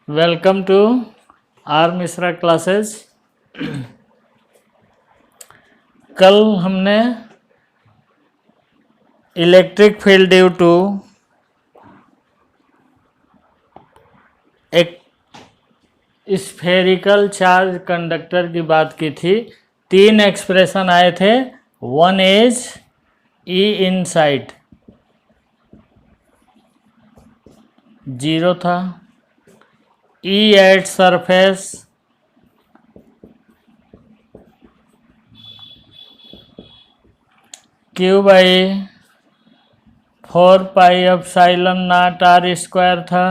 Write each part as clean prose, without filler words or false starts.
Welcome to R Mishra classes. कल हमने electric field due to एक स्फेरिकल चार्ज कंडक्टर की बात की थी। 3 एक्सप्रेशन आए थे। वन इज ई इनसाइड 0 था, E at surface Q by 4 pi epsilon naught are square था,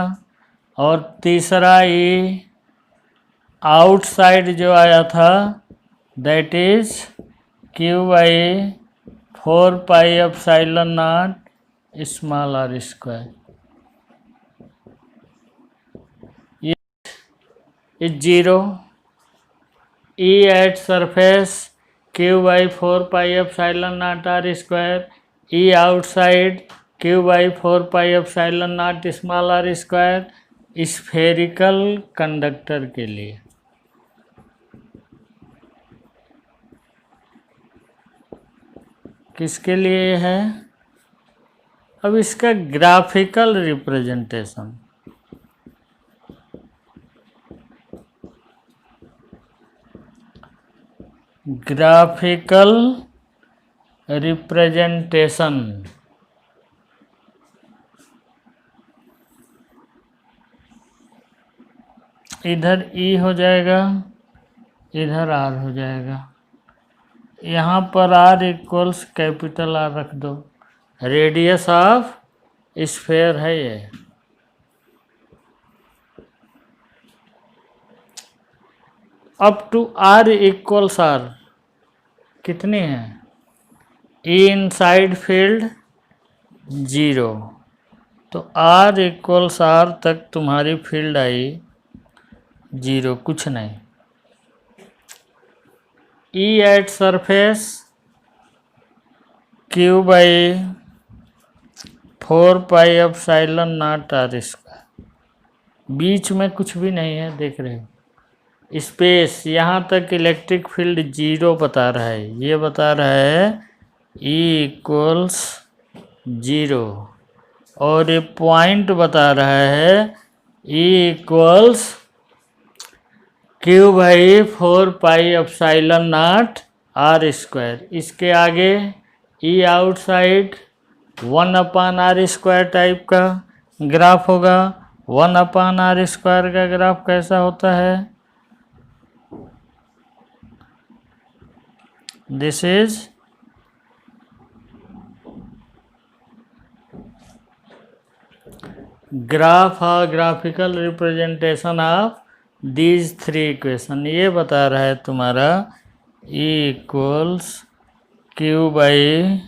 और तीसरा ई आउटसाइड जो आया था that is Q by 4 pi epsilon naught small are square. ये is 0, E at surface Q by 4 pi epsilon naught are square, E outside Q by 4 pi epsilon naught small are square. Spherical conductor के लिए किसके लिए है? अब इसका graphical representation, graphical representation इधर ई हो जाएगा, इधर आर हो जाएगा। यहाँ पर आर इक्वल्स कैपिटल आर रख दो। रेडियस ऑफ स्फेयर है ये। Up to R equals R कितनी है? ई इनसाइड फील्ड 0, तो आर इक्वल्स आर तक तुम्हारी फील्ड आई 0, कुछ नहीं। E at surface Q by 4 pi epsilon naught are square, बीच में कुछ भी नहीं है, देख रहे हो। स्पेस यहाँ तक इलेक्ट्रिक फील्ड 0 बता रहा है, ये बता रहा है ई इक्वल्स 0, और ये पॉइंट बता रहा है E equals Q by 4 pi epsilon naught are square. इसके आगे E outside 1/r square type का ग्राफ होगा। 1/r स्क्वायर का ग्राफ कैसा होता है? This is graphical representation of these 3 equation. ये बता रहा है तुम्हारा E equals Q by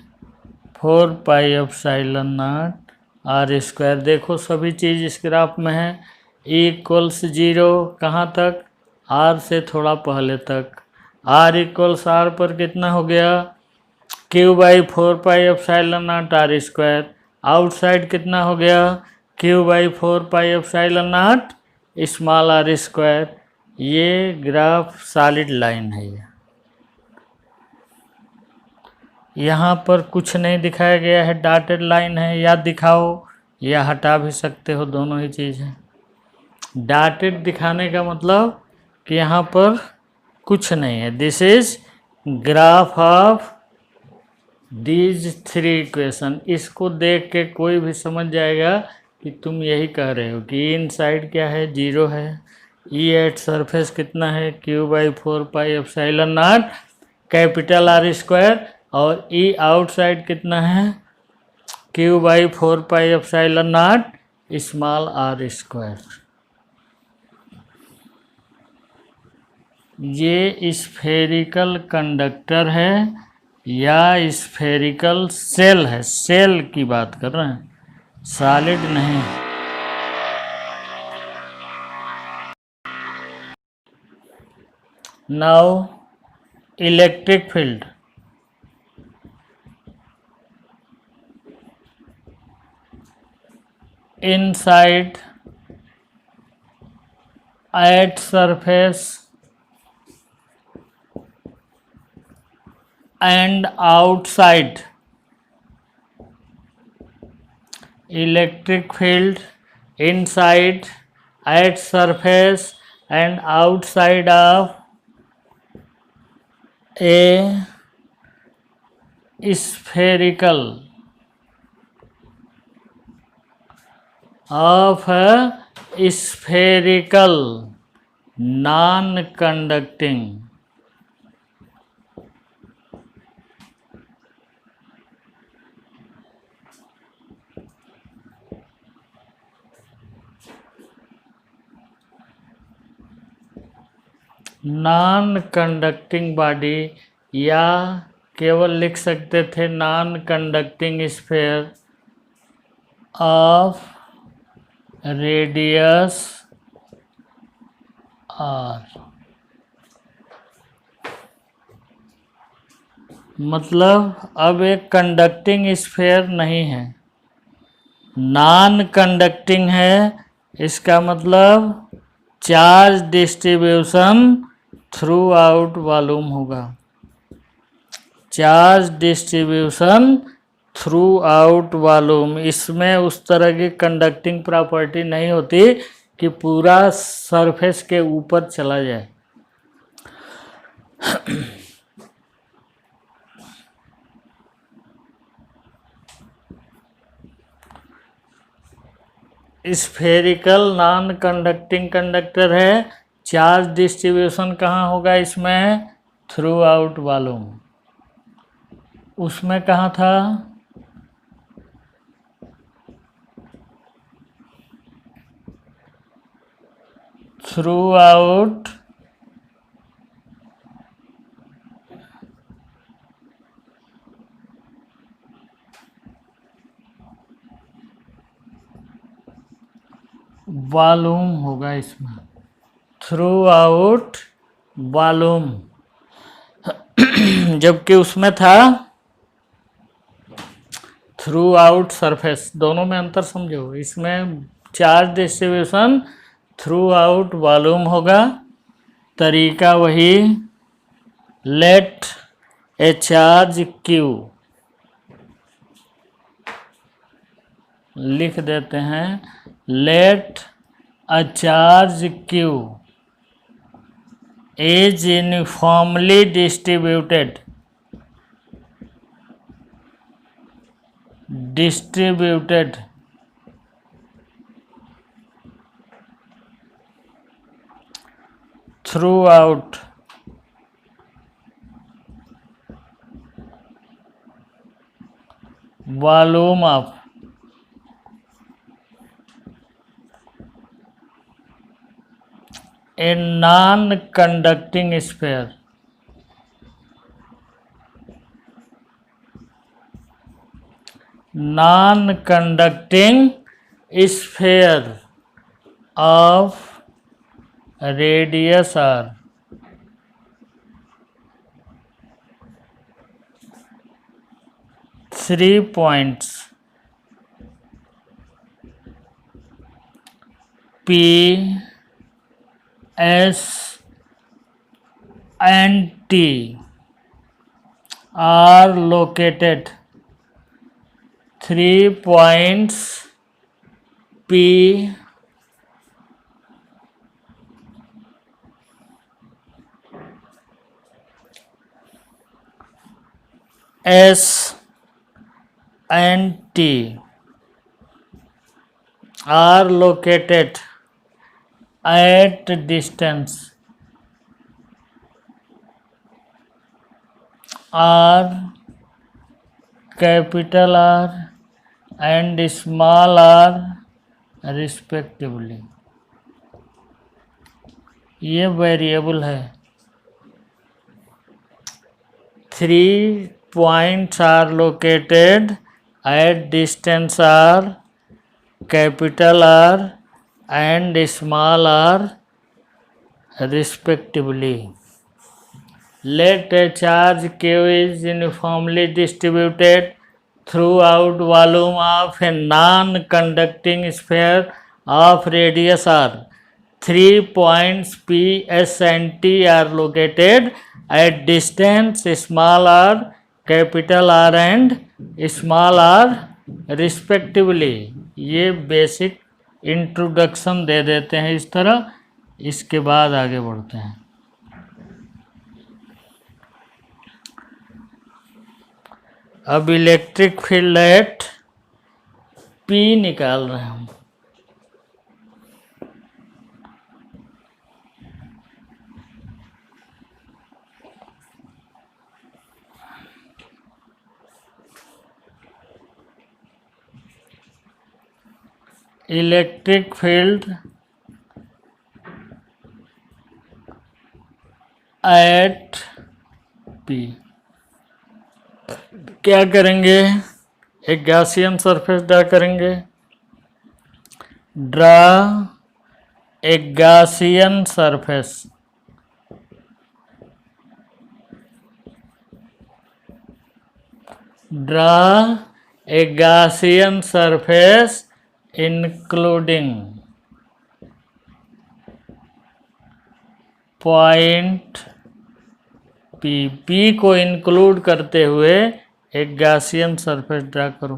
4 pi epsilon naught are square. देखो सभी चीज़ इस ग्राफ में है। ई इक्वल्स 0 कहाँ तक? आर से थोड़ा पहले तक। आर इक्वल्स आर पर कितना हो गया? Q by 4 pi epsilon naught are square. Outside कितना हो गया? Q by 4 pi epsilon naught small are square. ये ग्राफ सॉलिड लाइन है। यहाँ पर कुछ नहीं दिखाया गया है, डॉटेड लाइन है। या दिखाओ या हटा भी सकते हो, दोनों ही चीज़ है। डॉटेड दिखाने का मतलब कि यहाँ पर कुछ नहीं है। This is graph of these 3 equation. इसको देख के कोई भी समझ जाएगा कि तुम यही कह रहे हो कि इनसाइड क्या है? 0 है। ई एट सरफेस कितना है? Q by 4 pi epsilon naught capital R square, और ई आउटसाइड कितना है? Q by 4 pi epsilon naught small are square. ये स्फेरिकल कंडक्टर है या स्फेरिकल सेल है? सेल की बात कर रहे हैं, सॉलिड नहीं। Now electric field, inside at surface and outside. Electric field inside, at surface and outside of a spherical non-conducting body, या केवल लिख सकते थे non conducting sphere of radius R. मतलब अब एक कंडक्टिंग स्फीयर नहीं है, नॉन कंडक्टिंग है। इसका मतलब charge distribution throughout volume होगा, charge distribution throughout volume. इसमें उस तरह की कंडक्टिंग प्रॉपर्टी नहीं होती कि पूरा सरफेस के ऊपर चला जाए। स्फेरिकल नॉन कंडक्टिंग कंडक्टर है। चार्ज डिस्ट्रीब्यूशन कहाँ होगा इसमें? Through out volume. उसमें कहाँ था? थ्रू आउट वॉल्यूम होगा इसमें, थ्रू आउट वॉल्यूम। जबकि उसमें था थ्रू आउट सरफेस। दोनों में अंतर समझो। इसमें charge distribution throughout volume होगा। तरीका वही, लेट ए चार्ज क्यू लिख देते हैं, let a charge Q is uniformly distributed throughout volume of a non-conducting sphere. Non-conducting sphere of radius r. Three points P, S and T are located. 3 points P, S and T are located at distance R, capital R and small r respectively. ये variable है। 3 points are located at distance R, capital R and small r respectively. Let a charge Q is uniformly distributed throughout volume of a non-conducting sphere of radius r. 3 points P, S and T are located at distance small r, capital R and small r respectively। ये basic introduction दे देते हैं इस तरह। इसके बाद आगे बढ़ते हैं। अब इलेक्ट्रिक फील्ड एट P निकाल रहे हैं हम। इलेक्ट्रिक फील्ड एट P क्या करेंगे? एक गॉसियन सरफेस ड्रा करेंगे। Draw a Gaussian surface. Draw a Gaussian surface including point P। P को इंक्लूड करते हुए एक गॉसियन सरफेस ड्रा करो।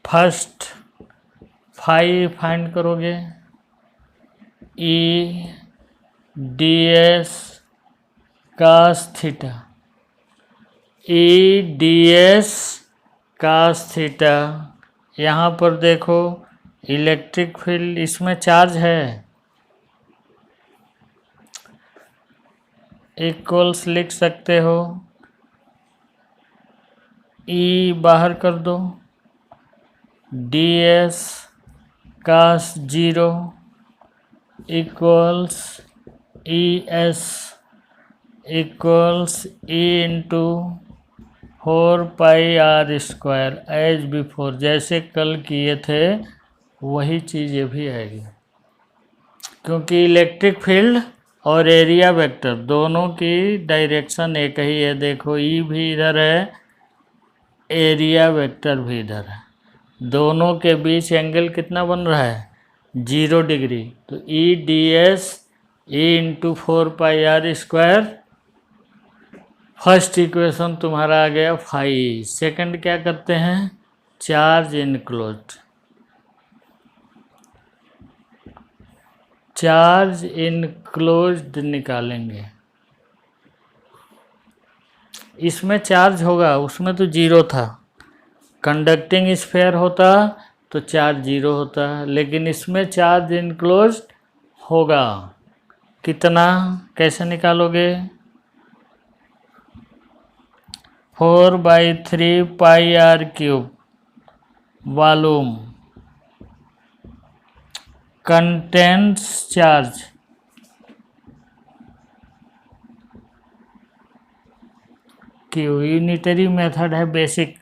फर्स्ट फाई फाइंड करोगे। E ds cos theta. E ds cos theta. यहाँ पर देखो इलेक्ट्रिक फील्ड, इसमें चार्ज है, इक्वल्स लिख सकते हो। E बाहर कर दो, ds cos 0 equals ES equals E into 4 पाई r स्क्वायर एज बिफोर। जैसे कल किए थे वही चीज़ ये भी आएगी, क्योंकि इलेक्ट्रिक फील्ड और एरिया वेक्टर दोनों की डायरेक्शन एक ही है। देखो E भी इधर है, एरिया वेक्टर भी इधर है। दोनों के बीच एंगल कितना बन रहा है? 0 डिग्री। तो E ds E इंटू 4 पाई r स्क्वायर। फर्स्ट इक्वेशन तुम्हारा आ गया फाई। सेकंड क्या करते हैं? Charge enclosed. चार्ज इनक्लोज्ड निकालेंगे। इसमें चार्ज होगा, उसमें तो 0 था। कंडक्टिंग स्फीयर होता तो चार्ज 0 होता, लेकिन इसमें चार्ज इनक्लोज्ड होगा। कितना? कैसे निकालोगे? 4/3 pi r cube volume contains charge. Q unitary method है basic.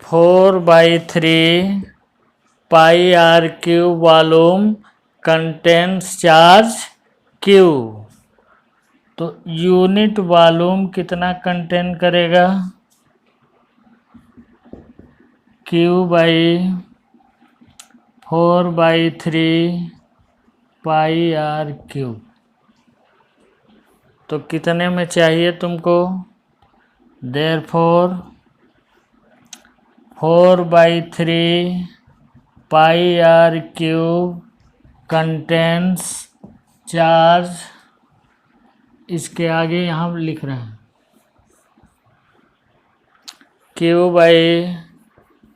4/3 pi r cube volume contains charge Q. तो यूनिट वॉल्यूम कितना कंटेन करेगा? Q by 4/3 pi r cube. तो कितने में चाहिए तुमको? Therefore 4/3 pi r cube contains charge. इसके आगे यहाँ लिख रहे हैं Q by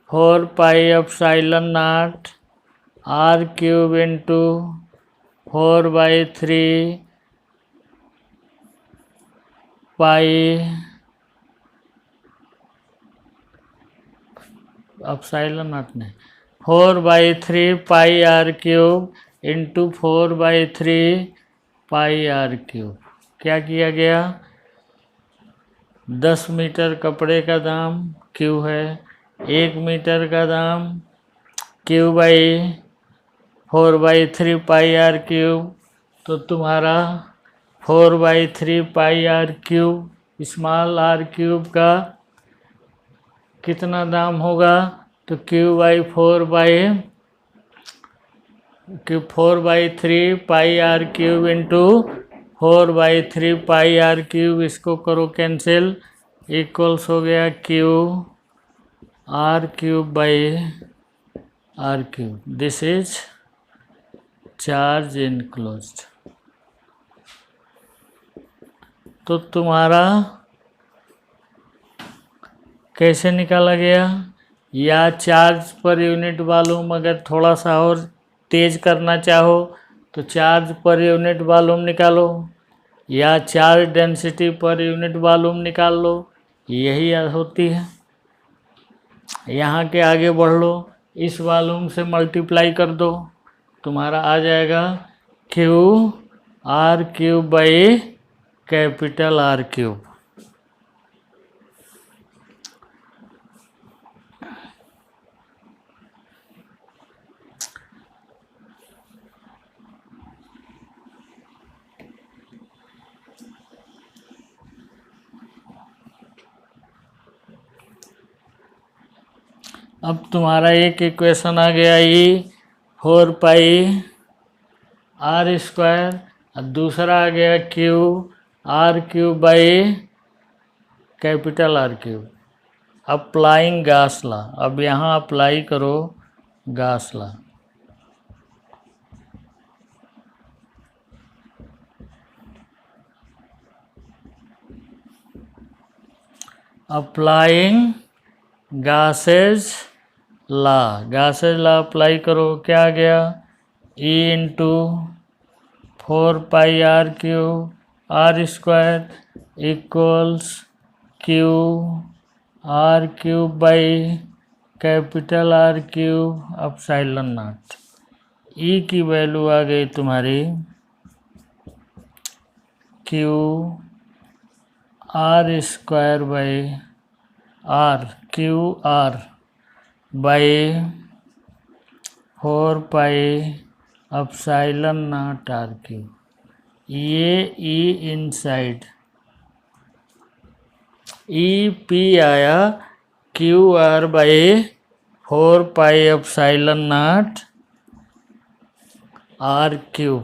4 pi epsilon not r cube into 4/3 pi epsilon not नहीं 4/3 pi r cube into 4/3 pi r cube. क्या किया गया? 10 मीटर कपड़े का दाम Q है, 1 मीटर का दाम Q by 4/3 pi r cube. तो तुम्हारा 4/3 pi r cube small R cube का कितना दाम होगा, तो Q/4/3 pi R cube into 4/3 pi R cube, इसको करो कैंसिल, इक्वल्स हो गया Q/r³ this is charge enclosed. तो तुम्हारा कैसे निकाला गया, या चार्ज पर यूनिट वॉल्यूम अगर थोड़ा सा और तेज करना चाहो तो चार्ज पर यूनिट वॉल्यूम निकालो, या charge density per unit volume निकाल लो, यही होती है। यहाँ के आगे बढ़ लो, इस वॉल्यूम से मल्टीप्लाई कर दो, तुम्हारा आ जाएगा Q/R³ अब तुम्हारा एक इक्वेशन आ गया, 4πr², और दूसरा आ गया Q/R³। अप्लाइंग गॉस लॉ, अब यहाँ अप्लाई करो Gauss law. Applying Gauss's law apply करो, क्या आ गया, E/4πr³ इक्वल्स Q/R³/R³। E की वैल्यू आ गई तुम्हारी QR²/4πε0r³। ये E इनसाइड, EP आया QR/4πε0r³।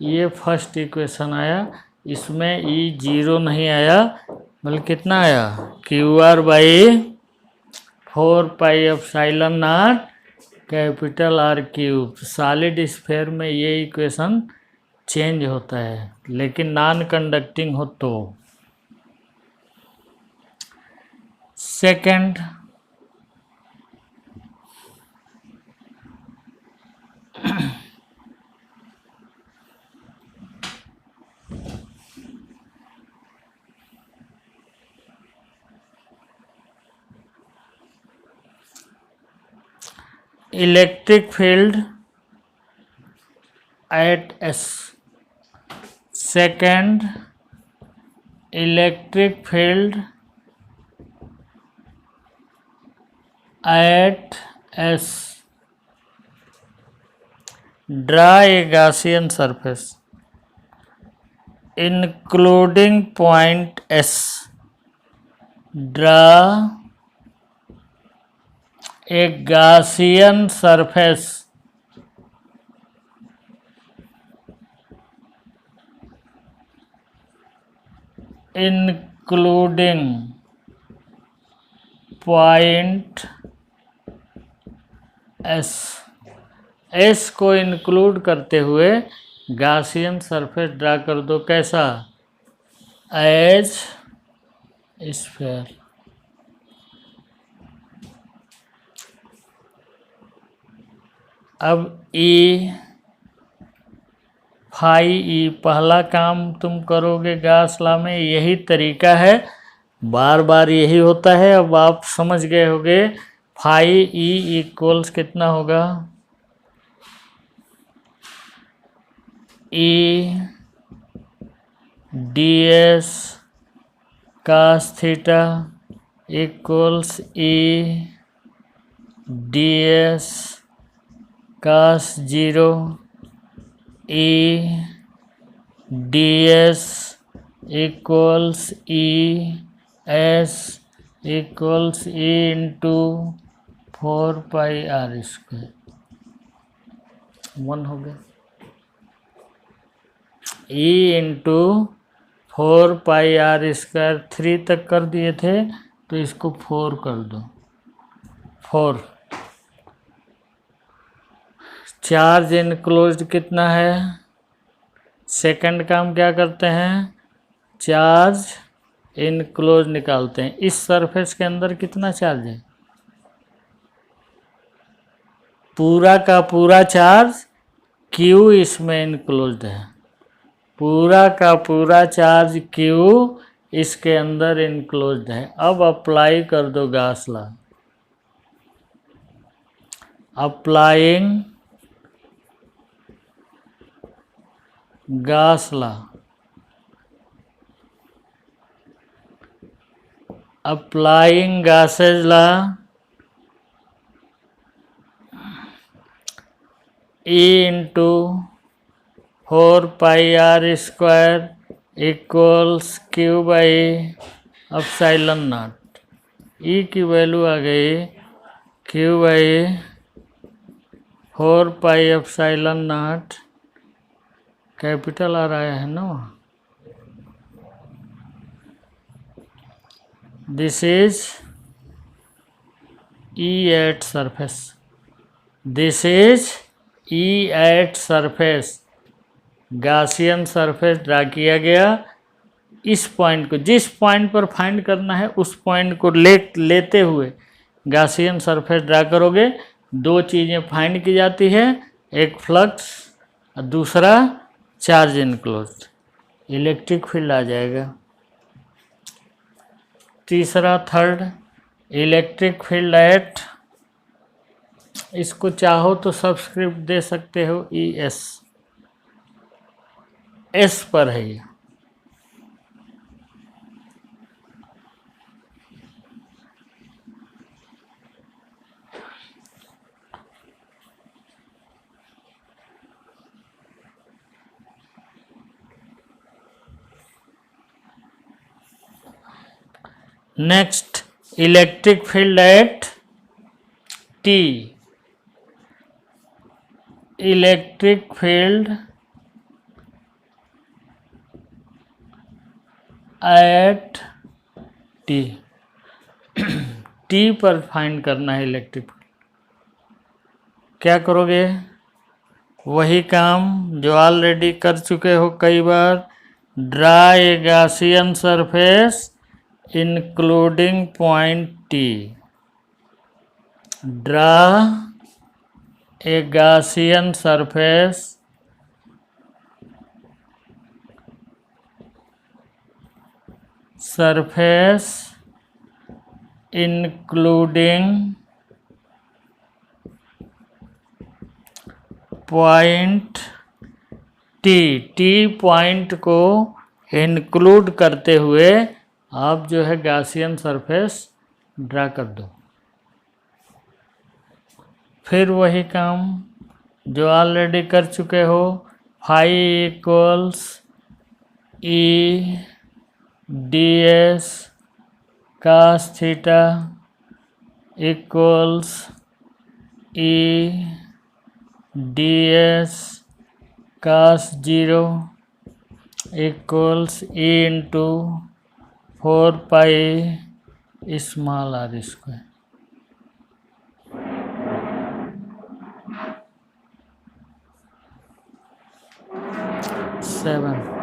ये फर्स्ट इक्वेशन आया, इसमें E 0 नहीं आया, बल्कि कितना आया, QR/4πε0R³। सॉलिड स्फीयर में ये इक्वेशन चेंज होता है, लेकिन नॉन कंडक्टिंग हो तो। Second, electric field at S। Second, electric field at S। Draw a Gaussian surface including point S। Draw a Gaussian surface including point S को include करते हुए गॉसियन सरफेस ड्रा कर दो, कैसा, एज स्फीयर। अब E पहला काम तुम करोगे गॉस लॉ में, यही तरीका है, बार बार यही होता है। अब आप समझ गए होगे फाई E इक्वल्स कितना होगा, E ds cos theta equals E ds cos 0, E ds equals E S equals E into 4πr²। 1 हो गया। E into 4πr²। 3 तक कर दिए थे तो इसको 4 कर दो। 4 चार्ज इनक्लोज्ड कितना है? सेकंड का हम क्या करते हैं? चार्ज इनक्लोज निकालते हैं। इस सरफेस के अंदर कितना चार्ज है? पूरा का पूरा चार्ज Q इसमें इनक्लोज्ड है। पूरा का पूरा चार्ज Q इसके अंदर इनक्लोज्ड है। अब अप्लाई कर दो Gauss law. Applying Gauss law. Applying Gauss's law. E into 4πr² equals Q by epsilon naught. E की वैल्यू आ गई Q by 4π epsilon naught. Capital आ रहा है ना। This is E at surface. This is E at surface. Gaussian surface draw किया गया। इस पॉइंट को, जिस पॉइंट पर फाइंड करना है उस पॉइंट को लेते हुए गॉसियन सरफेस ड्रा करोगे। दो चीज़ें फाइंड की जाती है, एक फ्लक्स और दूसरा चार्ज इनक्लोज्ड। इलेक्ट्रिक फील्ड आ जाएगा। तीसरा थर्ड इलेक्ट्रिक फील्ड एट, इसको चाहो तो सब्सक्रिप्ट दे सकते हो ES। एस पर है ये। Next electric field at T। Electric field at T। T पर फाइंड करना है इलेक्ट्रिक फील्ड। क्या करोगे? वही काम जो ऑलरेडी कर चुके हो कई बार। Draw a Gaussian surface including point T। Draw a Gaussian surface including point T। T point को इंक्लूड करते हुए आप जो है गॉसियन सरफेस ड्रा कर दो। फिर वही काम जो ऑलरेडी कर चुके हो। Phi equals E ds cos theta equals E ds cos 0 equals E into 4π small r²। 7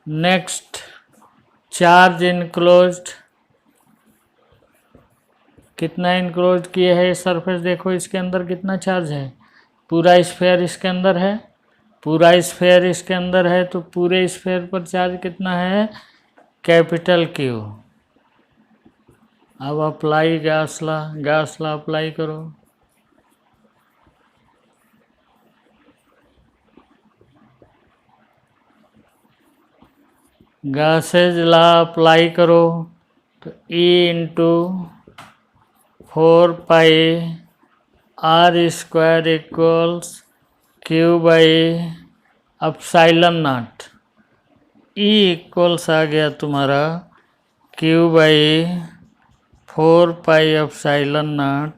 next charge enclosed. कितना इनक्लोज किए है सरफेस? देखो इसके अंदर कितना चार्ज है। पूरा स्फेयर इसके अंदर है। पूरा स्फेयर इसके अंदर है तो पूरे स्फेयर पर चार्ज कितना है? Capital Q। अब apply Gauss law. Gauss law apply करो। गॉसेज लॉ अप्लाई करो तो E into 4π r square equals Q by epsilon naught. E equals आ गया तुम्हारा Q by 4 pi epsilon naught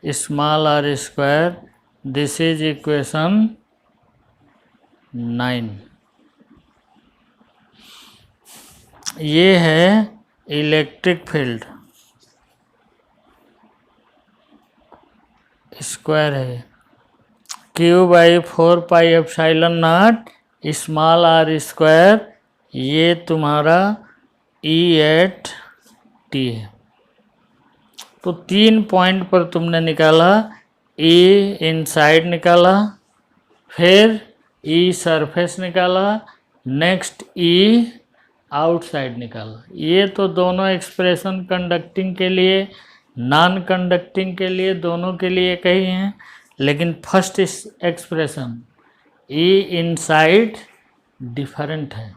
small are square. This is equation 9। ये है electric field, square है Q by 4 pi epsilon naught small are square. ये तुम्हारा ई at T है। तो 3 पॉइंट पर तुमने निकाला, ई इनसाइड निकाला, फिर ई सरफेस निकाला, नेक्स्ट ई आउटसाइड निकाला। ये तो दोनों एक्सप्रेशन कंडक्टिंग के लिए, नॉन कंडक्टिंग के लिए, दोनों के लिए कही हैं, लेकिन फर्स्ट एक्सप्रेशन ई इनसाइड डिफरेंट है।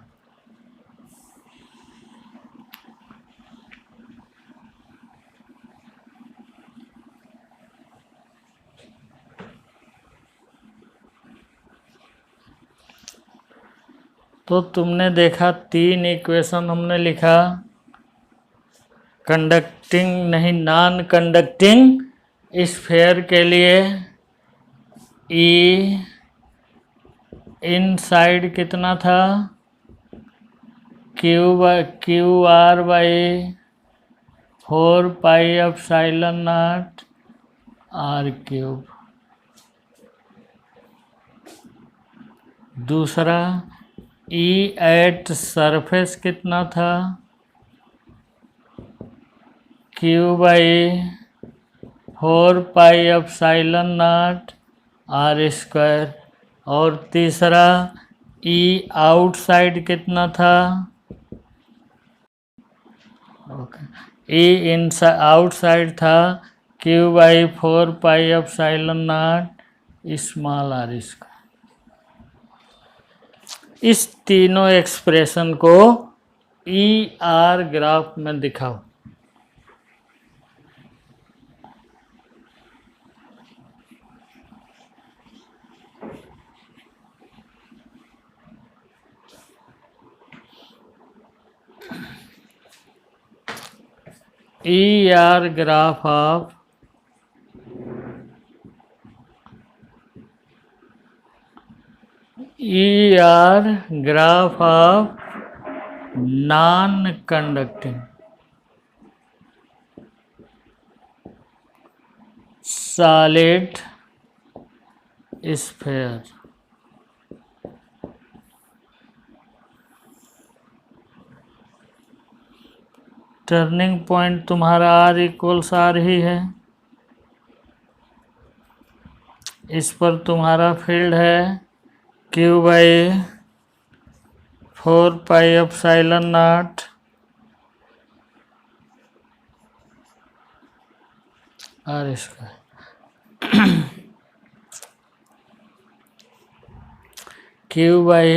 तो तुमने देखा 3 इक्वेशन हमने लिखा, कंडक्टिंग नहीं नॉन कंडक्टिंग स्फीयर के लिए ई इनसाइड कितना था, Q R by 4 pi epsilon naught R cube. दूसरा ई एट सरफेस कितना था, Q by 4 pi epsilon naught are square. और तीसरा ई आउटसाइड कितना था, ई इन आउटसाइड था Q by 4 pi epsilon naught small are square. इस तीनों एक्सप्रेशन को ई आर ग्राफ में दिखाओ। E R graph of E R graph of non conducting solid sphere. Turning point तुम्हारा are equals R ही है। इस पर तुम्हारा फील्ड है Q by 4 pi epsilon naught are square, Q by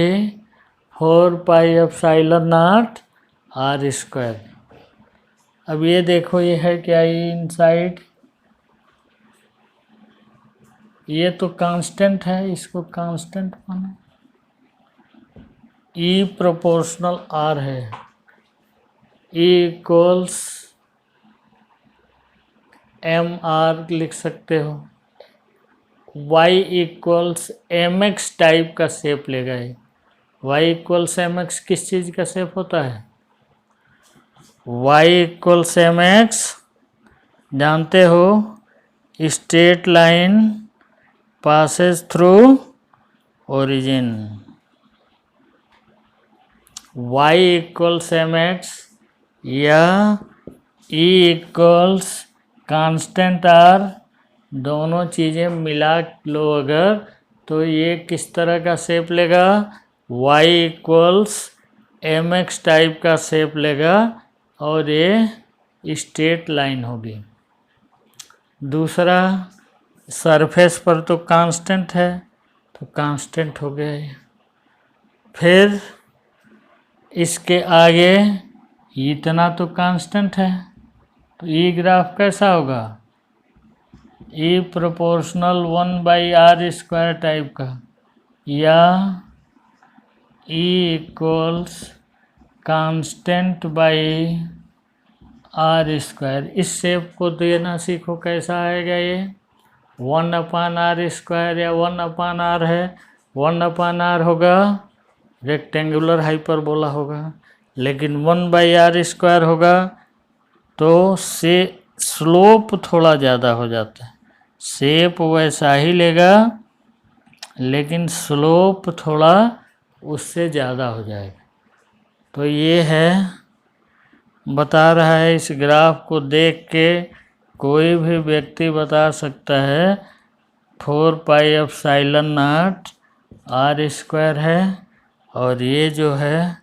4 pi epsilon naught are square. अब ये देखो, ये है क्या, ये इनसाइड, ये तो कांस्टेंट है, इसको कांस्टेंट मानो। ई प्रोपोर्शनल आर है, ई इक्वल्स एम आर लिख सकते हो। Y equals M X type का शेप लेगा ये। वाई इक्वल्स एम एक्स किस चीज़ का शेप होता है, वाई इक्वल्स एम एक्स जानते हो, straight line passes through origin। y equals M X या e इक्वल्स कांस्टेंट आर, दोनों चीज़ें मिला लो अगर, तो ये किस तरह का शेप लेगा, y equals M X type का शेप लेगा और ये स्ट्रेट लाइन होगी। दूसरा, सरफेस पर तो कांस्टेंट है, तो कांस्टेंट हो गया ये। फिर इसके आगे इतना तो कांस्टेंट है, तो ई ग्राफ कैसा होगा, ई प्रोपोर्शनल 1/r² टाइप का, या E equals constant by r²। इस शेप को देना सीखो, कैसा आएगा ये 1/r² या 1/r है, 1/r होगा, रेक्टेंगुलर हाइपरबोला होगा, लेकिन 1/r² होगा तो से स्लोप थोड़ा ज़्यादा हो जाता है। शेप वैसा ही लेगा लेकिन स्लोप थोड़ा उससे ज़्यादा हो जाएगा। तो ये है, बता रहा है, इस ग्राफ को देख के कोई भी व्यक्ति बता सकता है 4πε0 r² है, और ये जो है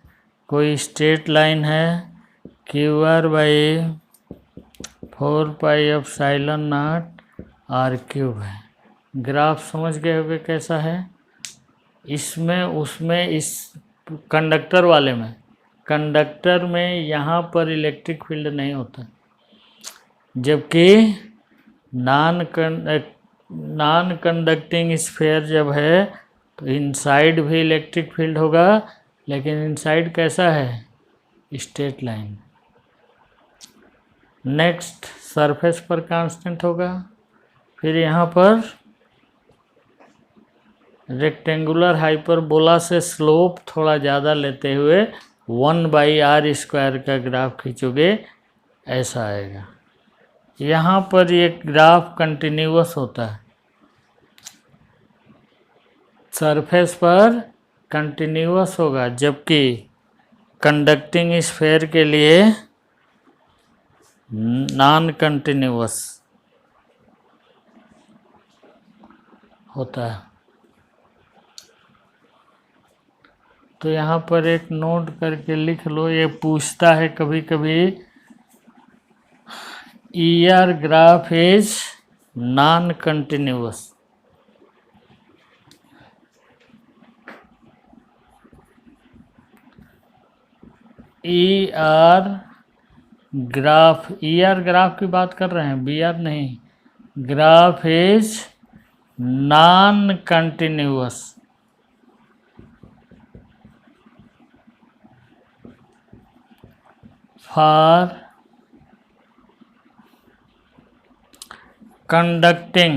कोई स्ट्रेट लाइन है QR/4πε0 r³ है। ग्राफ समझ गए होंगे कैसा है। इसमें उसमें इस कंडक्टर वाले में, कंडक्टर में यहाँ पर इलेक्ट्रिक फील्ड नहीं होता, जबकि नॉन कंडक्टिंग स्फीयर जब है तो इनसाइड भी इलेक्ट्रिक फील्ड होगा, लेकिन इनसाइड कैसा है, स्ट्रेट लाइन। नेक्स्ट सरफेस पर कांस्टेंट होगा, फिर यहाँ पर रेक्टेंगुलर हाइपरबोला से स्लोप थोड़ा ज़्यादा लेते हुए 1/r² का ग्राफ खींचोगे, ऐसा आएगा। यहाँ पर ये ग्राफ कंटिन्यूअस होता है, सरफेस पर कंटिन्यूअस होगा, जबकि कंडक्टिंग स्फीयर के लिए नॉन कंटिन्यूअस होता है। तो यहाँ पर एक नोट करके लिख लो, ये पूछता है कभी कभी, ER graph is non continuous. ER graph की बात कर रहे हैं, BR नहीं। Graph is non continuous for conducting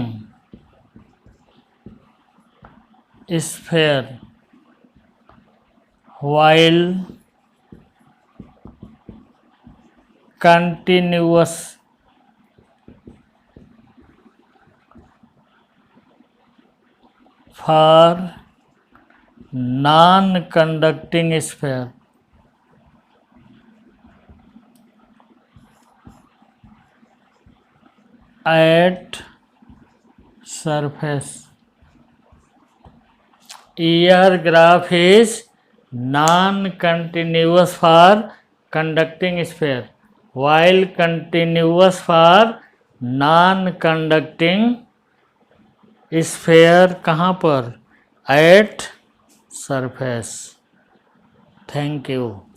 sphere while continuous for non-conducting sphere। At surface, ER graph is non-continuous for conducting sphere while continuous for non-conducting sphere। कहाँ पर, at surface। Thank you.